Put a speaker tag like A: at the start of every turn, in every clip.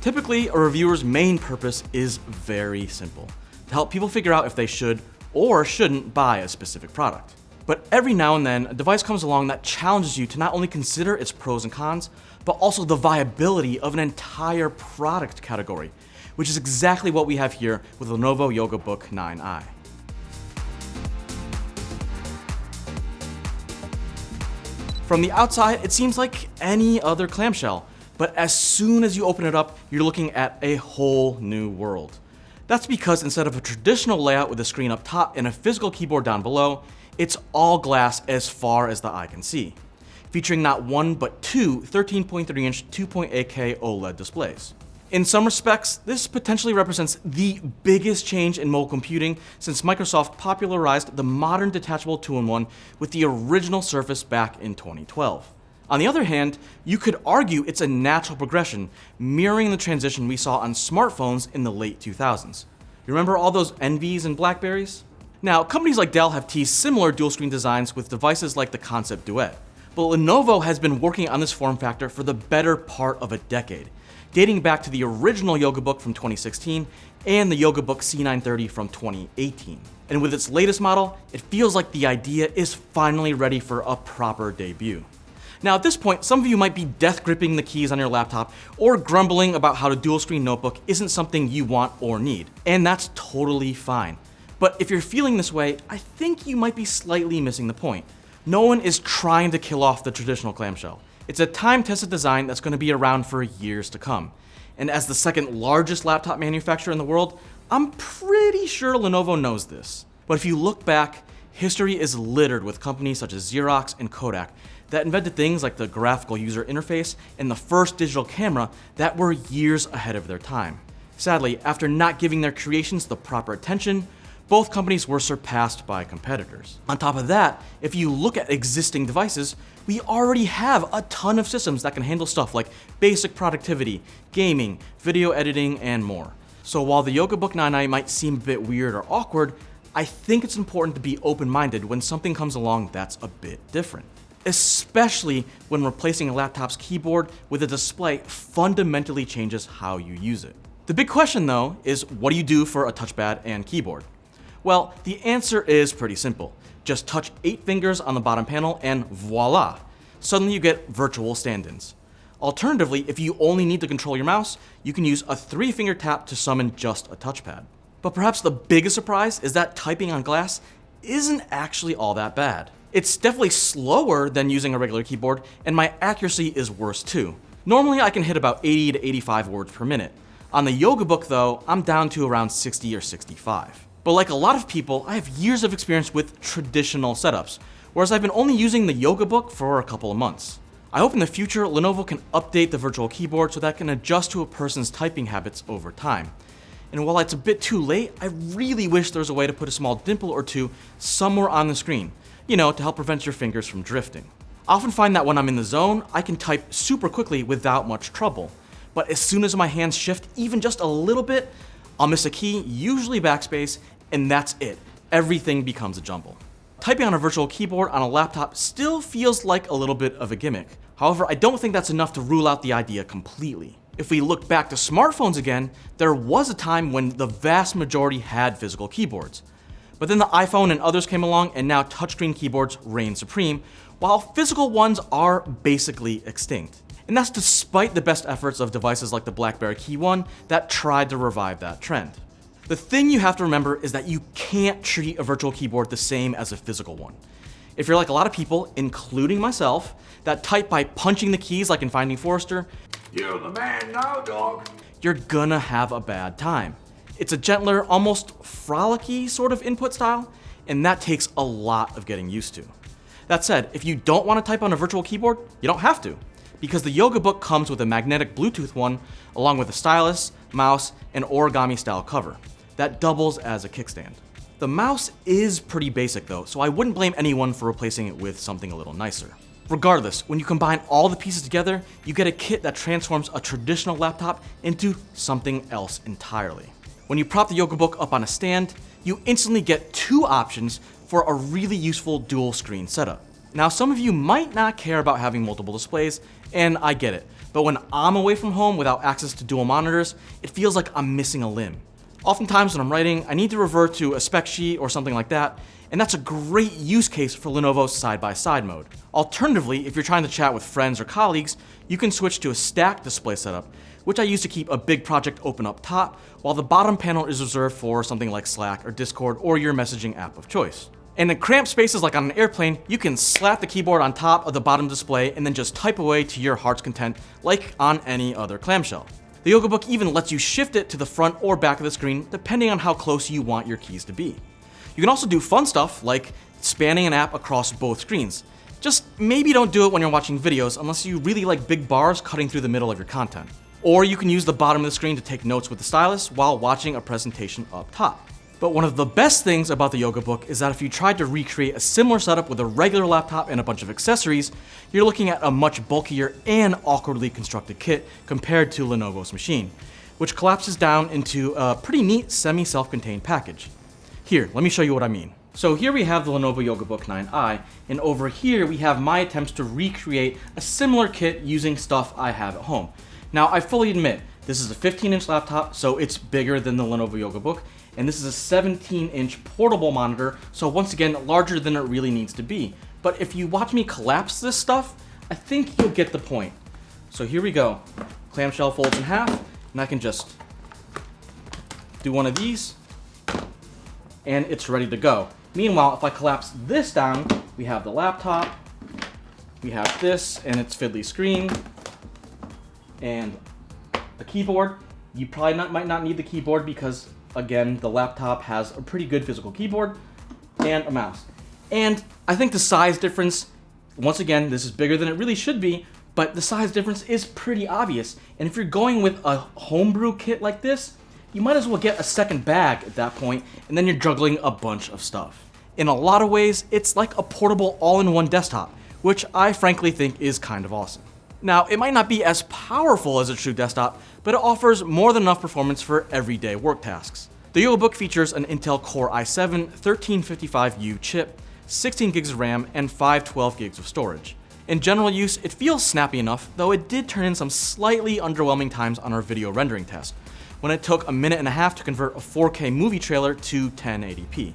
A: Typically, a reviewer's main purpose is very simple: to help people figure out if they should or shouldn't buy a specific product. But every now and then, a device comes along that challenges you to not only consider its pros and cons, but also the viability of an entire product category, which is exactly what we have here with the Lenovo Yoga Book 9i. From the outside, it seems like any other clamshell, but as soon as you open it up, you're looking at a whole new world. That's because instead of a traditional layout with a screen up top and a physical keyboard down below, it's all glass as far as the eye can see, featuring not one but two 13.3-inch 2.8K OLED displays. In some respects, this potentially represents the biggest change in mobile computing since Microsoft popularized the modern detachable 2-in-1 with the original Surface back in 2012. On the other hand, you could argue it's a natural progression, mirroring the transition we saw on smartphones in the late 2000s. You remember all those Envies and Blackberries? Now, companies like Dell have teased similar dual-screen designs with devices like the Concept Duet, but Lenovo has been working on this form factor for the better part of a decade, dating back to the original Yoga Book from 2016 and the Yoga Book C930 from 2018. And with its latest model, it feels like the idea is finally ready for a proper debut. Now at this point, some of you might be death gripping the keys on your laptop or grumbling about how a dual screen notebook isn't something you want or need, and that's totally fine. But if you're feeling this way, I think you might be slightly missing the point. No one is trying to kill off the traditional clamshell. It's a time-tested design that's going to be around for years to come. And as the second largest laptop manufacturer in the world, I'm pretty sure Lenovo knows this. But if you look back, history is littered with companies such as Xerox and Kodak that invented things like the graphical user interface and the first digital camera that were years ahead of their time. Sadly, after not giving their creations the proper attention, both companies were surpassed by competitors. On top of that, if you look at existing devices, we already have a ton of systems that can handle stuff like basic productivity, gaming, video editing, and more. So while the Yoga Book 9i might seem a bit weird or awkward, I think it's important to be open-minded when something comes along that's a bit different. Especially when replacing a laptop's keyboard with a display fundamentally changes how you use it. The big question though is, what do you do for a touchpad and keyboard? Well, the answer is pretty simple. Just touch 8 fingers on the bottom panel and voila! Suddenly you get virtual stand-ins. Alternatively, if you only need to control your mouse, you can use a 3-finger tap to summon just a touchpad. But perhaps the biggest surprise is that typing on glass isn't actually all that bad. It's definitely slower than using a regular keyboard, and my accuracy is worse too. Normally I can hit about 80 to 85 words per minute. On the Yoga Book though, I'm down to around 60 or 65. But like a lot of people, I have years of experience with traditional setups, whereas I've been only using the Yoga Book for a couple of months. I hope in the future Lenovo can update the virtual keyboard so that it can adjust to a person's typing habits over time. And while it's a bit too late, I really wish there was a way to put a small dimple or two somewhere on the screen, to help prevent your fingers from drifting. I often find that when I'm in the zone, I can type super quickly without much trouble. But as soon as my hands shift even just a little bit, I'll miss a key, usually backspace, and that's it. Everything becomes a jumble. Typing on a virtual keyboard on a laptop still feels like a little bit of a gimmick. However, I don't think that's enough to rule out the idea completely. If we look back to smartphones again, there was a time when the vast majority had physical keyboards. But then the iPhone and others came along, and now touchscreen keyboards reign supreme, while physical ones are basically extinct. And that's despite the best efforts of devices like the BlackBerry Key 1 that tried to revive that trend. The thing you have to remember is that you can't treat a virtual keyboard the same as a physical one. If you're like a lot of people, including myself, that type by punching the keys like in Finding Forrester,
B: "You're the man now, dog,"
A: you're gonna have a bad time. It's a gentler, almost frolicky sort of input style, and that takes a lot of getting used to. That said, if you don't want to type on a virtual keyboard, you don't have to, because the Yoga Book comes with a magnetic Bluetooth one, along with a stylus, mouse, and origami style cover that doubles as a kickstand. The mouse is pretty basic though, so I wouldn't blame anyone for replacing it with something a little nicer. Regardless, when you combine all the pieces together, you get a kit that transforms a traditional laptop into something else entirely. When you prop the Yoga Book up on a stand, you instantly get 2 options for a really useful dual screen setup. Now, some of you might not care about having multiple displays, and I get it, But when I'm away from home without access to dual monitors, it feels like I'm missing a limb. Oftentimes when I'm writing, I need to revert to a spec sheet or something like that, and that's a great use case for Lenovo's side-by-side mode. Alternatively, if you're trying to chat with friends or colleagues, you can switch to a stacked display setup, which I use to keep a big project open up top, while the bottom panel is reserved for something like Slack or Discord or your messaging app of choice. And in cramped spaces like on an airplane, you can slap the keyboard on top of the bottom display and then just type away to your heart's content like on any other clamshell. The Yoga Book even lets you shift it to the front or back of the screen depending on how close you want your keys to be. You can also do fun stuff like spanning an app across both screens. Just maybe don't do it when you're watching videos unless you really like big bars cutting through the middle of your content. Or you can use the bottom of the screen to take notes with the stylus while watching a presentation up top. But one of the best things about the Yoga Book is that if you tried to recreate a similar setup with a regular laptop and a bunch of accessories, you're looking at a much bulkier and awkwardly constructed kit compared to Lenovo's machine, which collapses down into a pretty neat semi-self-contained package. Here, let me show you what I mean. So here we have the Lenovo Yoga Book 9i, and over here we have my attempts to recreate a similar kit using stuff I have at home. Now, I fully admit, this is a 15-inch laptop, so it's bigger than the Lenovo Yoga Book, and this is a 17-inch portable monitor, so once again, larger than it really needs to be. But if you watch me collapse this stuff, I think you'll get the point. So here we go. Clamshell folds in half, and I can just do one of these, and it's ready to go. Meanwhile, if I collapse this down, we have the laptop, we have this and its fiddly screen, and the keyboard. You probably might not need the keyboard because, again, the laptop has a pretty good physical keyboard and a mouse. And I think the size difference, once again, this is bigger than it really should be, but the size difference is pretty obvious. And if you're going with a homebrew kit like this, you might as well get a second bag at that point, and then you're juggling a bunch of stuff. In a lot of ways, it's like a portable all-in-one desktop, which I frankly think is kind of awesome. Now, it might not be as powerful as a true desktop, but it offers more than enough performance for everyday work tasks. The Yoga Book features an Intel Core i7 1355U chip, 16 gigs of RAM, and 512 gigs of storage. In general use, it feels snappy enough, though it did turn in some slightly underwhelming times on our video rendering test, when it took a minute and a half to convert a 4K movie trailer to 1080p.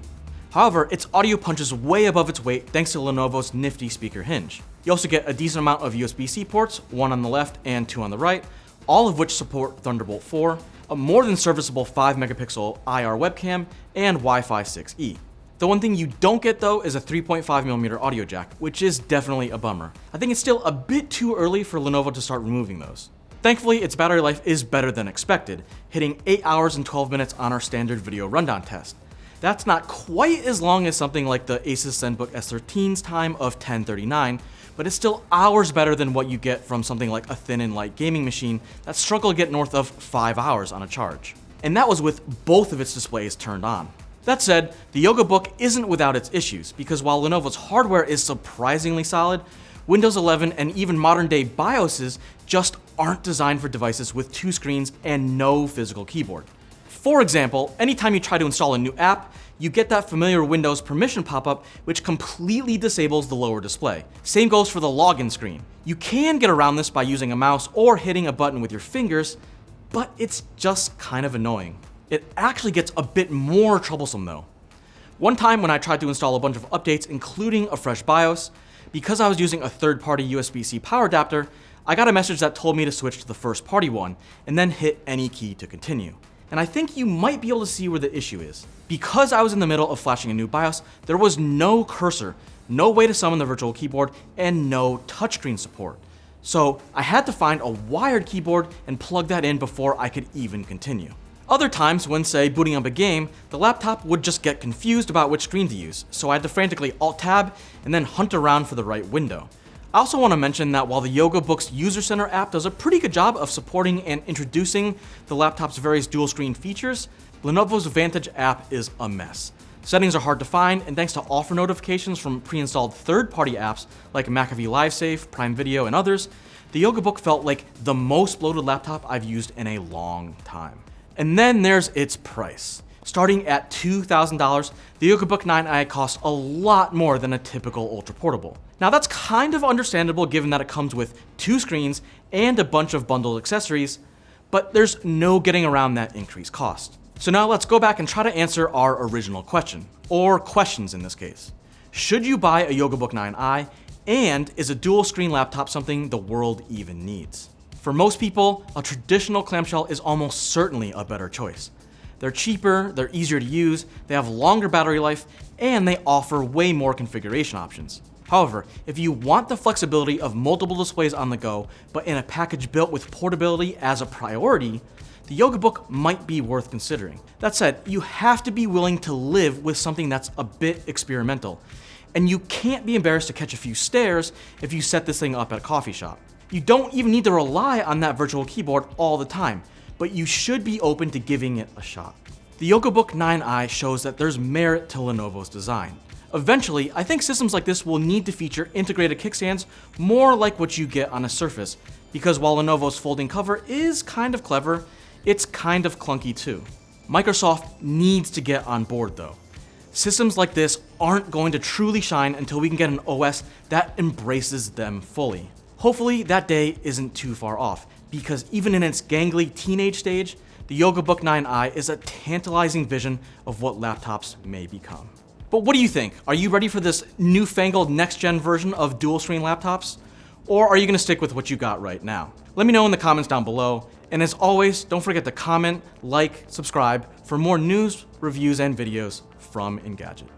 A: However, its audio punches way above its weight thanks to Lenovo's Nifty speaker hinge. You also get a decent amount of USB-C ports, one on the left and two on the right, all of which support Thunderbolt 4, a more than serviceable 5-megapixel IR webcam, and Wi-Fi 6E. The one thing you don't get though is a 3.5mm audio jack, which is definitely a bummer. I think it's still a bit too early for Lenovo to start removing those. Thankfully, its battery life is better than expected, hitting 8 hours and 12 minutes on our standard video rundown test. That's not quite as long as something like the Asus ZenBook S13's time of 1039, but it's still hours better than what you get from something like a thin and light gaming machine that struggled to get north of 5 hours on a charge. And that was with both of its displays turned on. That said, the Yoga Book isn't without its issues, because while Lenovo's hardware is surprisingly solid, Windows 11 and even modern day BIOSes just aren't designed for devices with two screens and no physical keyboard. For example, anytime you try to install a new app, you get that familiar Windows permission pop-up which completely disables the lower display. Same goes for the login screen. You can get around this by using a mouse or hitting a button with your fingers, but it's just kind of annoying. It actually gets a bit more troublesome though. One time when I tried to install a bunch of updates including a fresh BIOS, because I was using a third-party USB-C power adapter, I got a message that told me to switch to the first-party one and then hit any key to continue. And I think you might be able to see where the issue is. Because I was in the middle of flashing a new BIOS, there was no cursor, no way to summon the virtual keyboard, and no touchscreen support. So I had to find a wired keyboard and plug that in before I could even continue. Other times, when say booting up a game, the laptop would just get confused about which screen to use, so I had to frantically Alt-Tab and then hunt around for the right window. I also want to mention that while the Yoga Book's User Center app does a pretty good job of supporting and introducing the laptop's various dual screen features, Lenovo's Vantage app is a mess. Settings are hard to find, and thanks to offer notifications from pre-installed third-party apps like McAfee LiveSafe, Prime Video, and others, the Yoga Book felt like the most bloated laptop I've used in a long time. And then there's its price. Starting at $2,000, the Yoga Book 9i costs a lot more than a typical ultra portable. Now that's kind of understandable given that it comes with two screens and a bunch of bundled accessories, but there's no getting around that increased cost. So now let's go back and try to answer our original question, or questions in this case. Should you buy a Yoga Book 9i, and is a dual screen laptop something the world even needs? For most people, a traditional clamshell is almost certainly a better choice. They're cheaper, they're easier to use, they have longer battery life, and they offer way more configuration options. However, if you want the flexibility of multiple displays on the go, but in a package built with portability as a priority, the Yoga Book might be worth considering. That said, you have to be willing to live with something that's a bit experimental, and you can't be embarrassed to catch a few stares if you set this thing up at a coffee shop. You don't even need to rely on that virtual keyboard all the time, but you should be open to giving it a shot. The Yoga Book 9i shows that there's merit to Lenovo's design. Eventually, I think systems like this will need to feature integrated kickstands more like what you get on a Surface, because while Lenovo's folding cover is kind of clever, it's kind of clunky too. Microsoft needs to get on board though. Systems like this aren't going to truly shine until we can get an OS that embraces them fully. Hopefully that day isn't too far off, because even in its gangly teenage stage, the Yoga Book 9i is a tantalizing vision of what laptops may become. But what do you think? Are you ready for this newfangled next-gen version of dual-screen laptops? Or are you gonna stick with what you got right now? Let me know in the comments down below, and as always, don't forget to comment, like, subscribe for more news, reviews, and videos from Engadget.